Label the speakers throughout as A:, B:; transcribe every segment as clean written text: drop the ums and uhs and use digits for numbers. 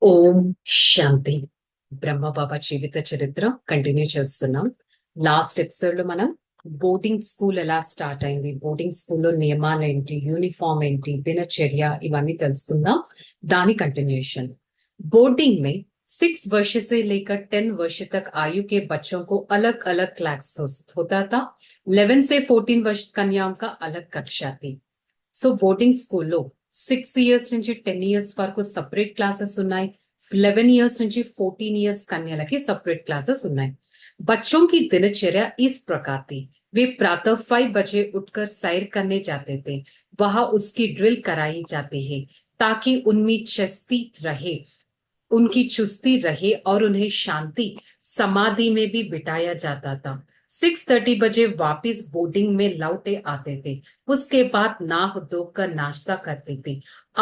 A: ఓం శాంతి. బ్రహ్మబాబా జీవిత చరిత్ర కంటిన్యూ చేస్తున్నాం. Last episode లో మనం బోర్డింగ్ స్కూల్ ఎలా స్టార్ట్ అయింది, బోర్డింగ్ స్కూల్లో నియమాలు ఏంటి, యూనిఫామ్ ఏంటి, దినచర్య, ఇవన్నీ తెలుసుకుందాం. దాని కంటిన్యూషన్. बोर्डिंग में 6 वर्ष से लेकर 10 वर्ष तक आयु के बच्चों को अलग अलग क्लास होता था। 11 से 14 वर्ष कन्याओं का अलग कक्षा थी। సో బోర్డింగ్ స్కూల్లో 6 ఇయర్స్ నుంచి 10 ఇయర్స్ వరకు సపరేట్ క్లాసెస్ ఉన్నాయి. 11 ఇయర్స్ నుంచి 14 ఇయర్స్ కన్యలకి సపరేట్ క్లాसेस ఉన్నాయి. बच्चों की दिनचर्या इस प्रकार थी। वे प्रातः 5 बजे उठकर सैर करने जाते थे। वहां उसकी ड्रिल कराई जाती है ताकि उनमें उनकी चुस्ती रहे और उन्हें शांति समाधि में भी बिठाया जाता था। 6:30 बजे वापिस बोर्डिंग में लौटे आते थे। उसके बाद नाह धोकर नाश्ता करते थे।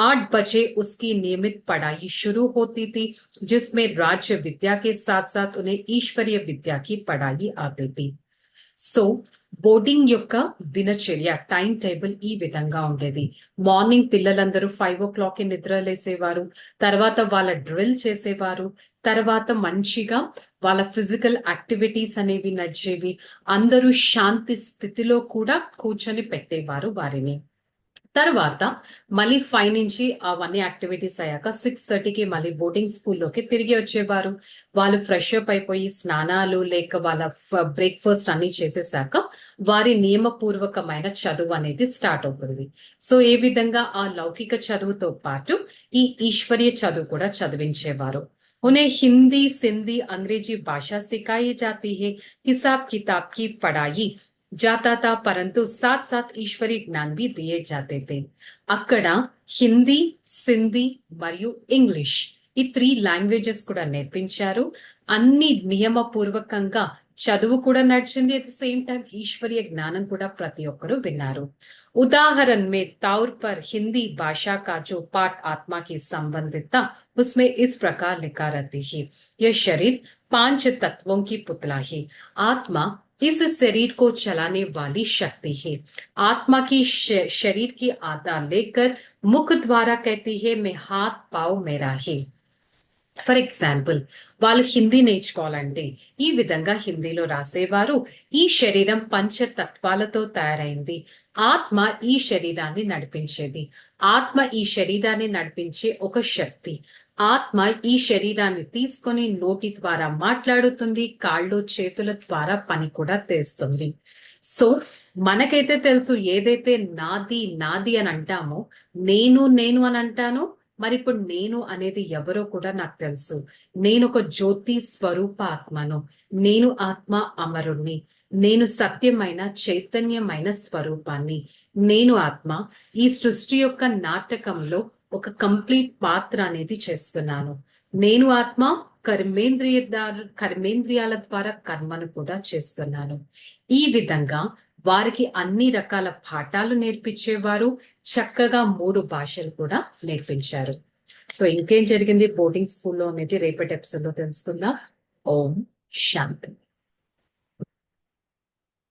A: 8 बजे उसकी नियमित पढ़ाई शुरू होती थी, जिसमें राज्य विद्या के साथ साथ उन्हें ईश्वरीय विद्या की पढ़ाई आती थी। సో బోర్డింగ్ యొక్క దినచర్య టైం టేబుల్ ఈ విధంగా ఉండేది. మార్నింగ్ పిల్లలందరూ 5 o'clock నిద్ర లేసేవారు. తర్వాత వాళ్ళ డ్రిల్ చేసేవారు. తర్వాత మంచిగా వాళ్ళ ఫిజికల్ యాక్టివిటీస్ అనేవి నడిచేవి. అందరూ శాంతి స్థితిలో కూడా కూర్చొని పెట్టేవారు వారిని. తర్వాత మళ్ళీ 5 నుంచి అవన్నీ యాక్టివిటీస్ అయ్యాక 6:30కి మళ్ళీ బోర్డింగ్ స్కూల్లోకి తిరిగి వచ్చేవారు. వాళ్ళు ఫ్రెష్ అప్ అయిపోయి స్నానాలు లేక వాళ్ళ బ్రేక్ఫాస్ట్ అన్ని చేసేసాక వారి నియమపూర్వకమైన చదువు అనేది స్టార్ట్ అవుతుంది. సో ఏ విధంగా ఆ లౌకిక చదువుతో పాటు ఈ ఈశ్వరీయ చదువు కూడా చదివించేవారు. उन्हें हिंदी, सिंधी, अंग्रेजी भाषा सिखाई जाती है। हिसाब किताब की पढ़ाई जाता था, परंतु साथ साथ ईश्वरीय ज्ञान भी दिए जाते थे। అక్కడ హిందీ, సింధీ మరియు ఇంగ్లీష్ ఈ 3 లాంగ్వేజెస్ కూడా నేర్పించారు. అన్ని నియమపూర్వకంగా చదువు కూడా నడిచింది. అట్ ద సేమ్ టైం ఈశ్వరీయ జ్ఞానం కూడా ప్రతి ఒక్కరు విన్నారు. उदाहरण में तौर पर हिंदी भाषा का जो पाठ आत्मा की संबंधित था, उसमें इस प्रकार लिखा रहती है, यह शरीर 5 तत्वों की पुतला है। आत्मा इस शरीर को चलाने वाली शक्ति है। आत्मा की शरीर की आधार लेकर मुख द्वारा कहती है, मैं हाथ पाव मेरा है। ఫర్ ఎగ్జాంపుల్, వాళ్ళు హిందీ నేర్చుకోవాలంటే ఈ విధంగా హిందీలో రాసేవారు. ఈ శరీరం పంచతత్వాలతో తయారైంది. ఆత్మ ఈ శరీరాన్ని నడిపించేది. ఆత్మ ఈ శరీరాన్ని నడిపించే ఒక శక్తి. ఆత్మ ఈ శరీరాన్ని తీసుకొని నోటి ద్వారా మాట్లాడుతుంది, కాళ్ళు చేతుల ద్వారా పని కూడా చేస్తుంది. సో మనకైతే తెలుసు, ఏదైతే నాది నాది అని అంటామో, నేను నేను అని అంటాను. మరి ఇప్పుడు నేను అనేది ఎవరో కూడా నాకు తెలుసు. నేను ఒక జ్యోతి స్వరూప ఆత్మను. నేను ఆత్మ అమరుణ్ణి. నేను సత్యమైన చైతన్యమైన స్వరూపాన్ని. నేను ఆత్మ ఈ సృష్టి యొక్క నాటకంలో ఒక కంప్లీట్ పాత్ర అనేది చేస్తున్నాను. నేను ఆత్మ కర్మేంద్రియాల ద్వారా కర్మను కూడా చేస్తున్నాను. ఈ విధంగా వారికి అన్ని రకాల పాఠాలు నేర్పించేవారు. చక్కగా 3 భాషలు కూడా నేర్పించారు. సో ఇంకేం జరిగింది బోర్డింగ్ స్కూల్లో అనేది రేపటి ఎపిసోడ్ లో తెలుసుకుందాం. ఓం శాంతి.